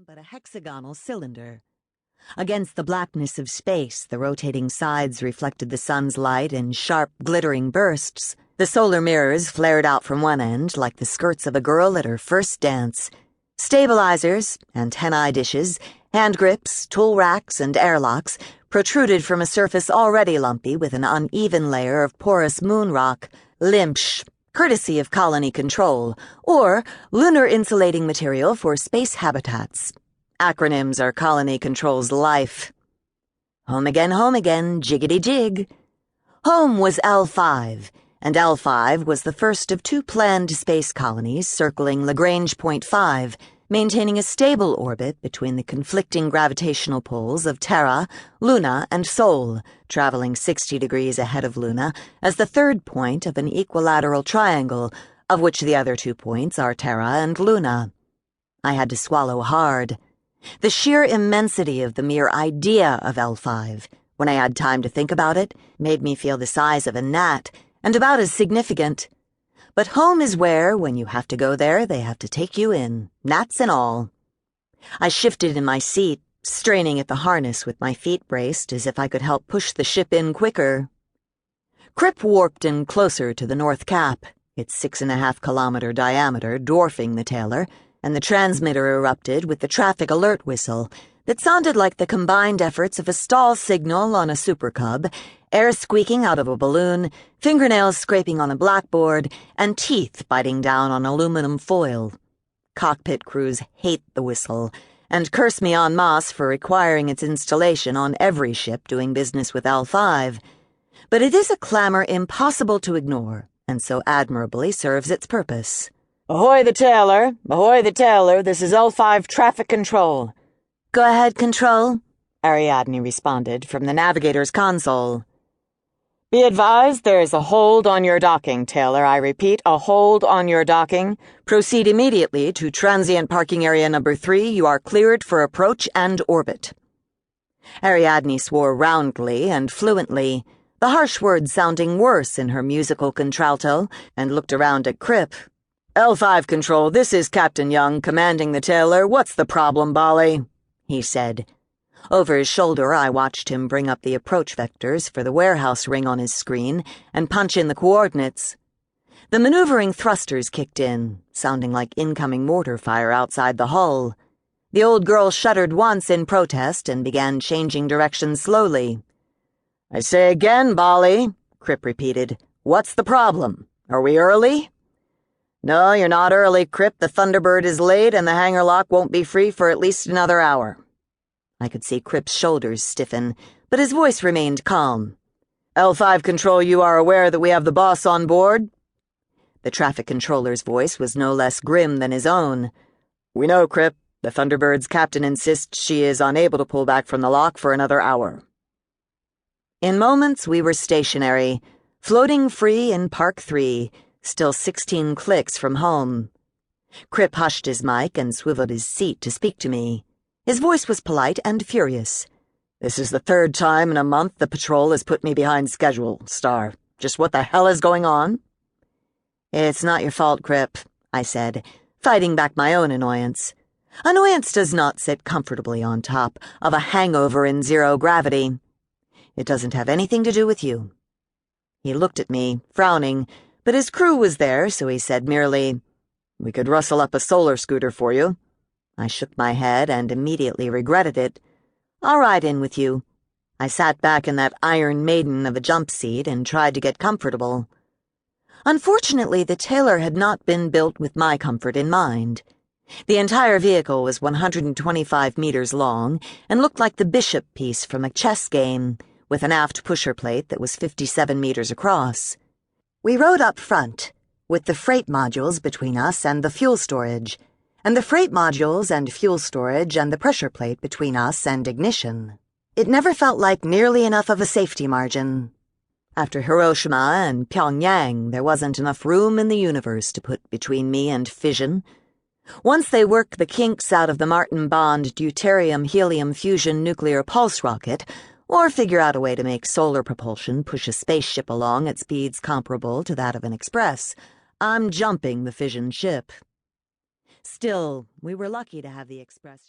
but a hexagonal cylinder. Against the blackness of space, the rotating sides reflected the sun's light in sharp, glittering bursts. The solar mirrors flared out from one end like the skirts of a girl at her first dance. Stabilizers, antennae dishes, hand grips, tool racks, and airlocks protruded from a surface already lumpy with an uneven layer of porous moon rock, limpsch, courtesy of colony control, or lunar insulating material for space habitats. Acronyms are colony control's life. Home again, jiggity-jig. Home was Ellfive, and Ellfive was the first of two planned space colonies circling Lagrange Point 5, maintaining a stable orbit between the conflicting gravitational poles of Terra, Luna, and Sol, traveling 60 degrees ahead of Luna as the third point of an equilateral triangle, of which the other 2 points are Terra and Luna. I had to swallow hard. The sheer immensity of the mere idea of Ellfive, when I had time to think about it, made me feel the size of a gnat, and about as significant. But home is where, when you have to go there, they have to take you in, gnats and all. I shifted in my seat, straining at the harness with my feet braced as if I could help push the ship in quicker. Crip warped in closer to the North Cap, its 6.5-kilometer diameter dwarfing the Taylor, and the transmitter erupted with the traffic alert whistle that sounded like the combined efforts of a stall signal on a Super Cub, air squeaking out of a balloon, fingernails scraping on a blackboard, and teeth biting down on aluminum foil. Cockpit crews hate the whistle, and curse me en masse for requiring its installation on every ship doing business with Ellfive. But it is a clamor impossible to ignore, and so admirably serves its purpose. "Ahoy the Taylor! Ahoy the Taylor! This is Ellfive Traffic Control." "Go ahead, Control," Ariadne responded from the navigator's console. "Be advised there is a hold on your docking, Taylor. I repeat, a hold on your docking. Proceed immediately to transient parking area number 3. You are cleared for approach and orbit." Ariadne swore roundly and fluently, the harsh words sounding worse in her musical contralto, and looked around at Crip. "Ellfive Control, this is Captain Young, commanding the Taylor. What's the problem, Bolly?" he said. Over his shoulder, I watched him bring up the approach vectors for the warehouse ring on his screen and punch in the coordinates. The maneuvering thrusters kicked in, sounding like incoming mortar fire outside the hull. The old girl shuddered once in protest and began changing direction slowly. "I say again, Bolly," Crip repeated. "What's the problem? Are we early?" "No, you're not early, Crip. The Thunderbird is late and the hangar lock won't be free for at least another hour." I could see Crip's shoulders stiffen, but his voice remained calm. "Ellfive Control, you are aware that we have the boss on board?" The traffic controller's voice was no less grim than his own. "We know, Crip. The Thunderbird's captain insists she is unable to pull back from the lock for another hour." In moments we were stationary, floating free in Park 3, still 16 clicks from home. Crip hushed his mic and swiveled his seat to speak to me. His voice was polite and furious. "This is the 3rd time in a month the patrol has put me behind schedule, Star. Just what the hell is going on?" "It's not your fault, Crip," I said, fighting back my own annoyance. Annoyance does not sit comfortably on top of a hangover in zero gravity. It doesn't have anything to do with you. He looked at me, frowning, but his crew was there, so he said merely, "We could rustle up a solar scooter for you." I shook my head and immediately regretted it. "I'll ride in with you." I sat back in that Iron Maiden of a jump seat and tried to get comfortable. Unfortunately, the Taylor had not been built with my comfort in mind. The entire vehicle was 125 meters long and looked like the bishop piece from a chess game, with an aft pusher plate that was 57 meters across. We rode up front, with the freight modules between us and the fuel storage, and the freight modules and fuel storage and the pressure plate between us and ignition. It never felt like nearly enough of a safety margin. After Hiroshima and Pyongyang, there wasn't enough room in the universe to put between me and fission. Once they worked the kinks out of the Martin Bond deuterium-helium fusion nuclear pulse rocket, or figure out a way to make solar propulsion push a spaceship along at speeds comparable to that of an express, I'm jumping the fission ship. Still, we were lucky to have the express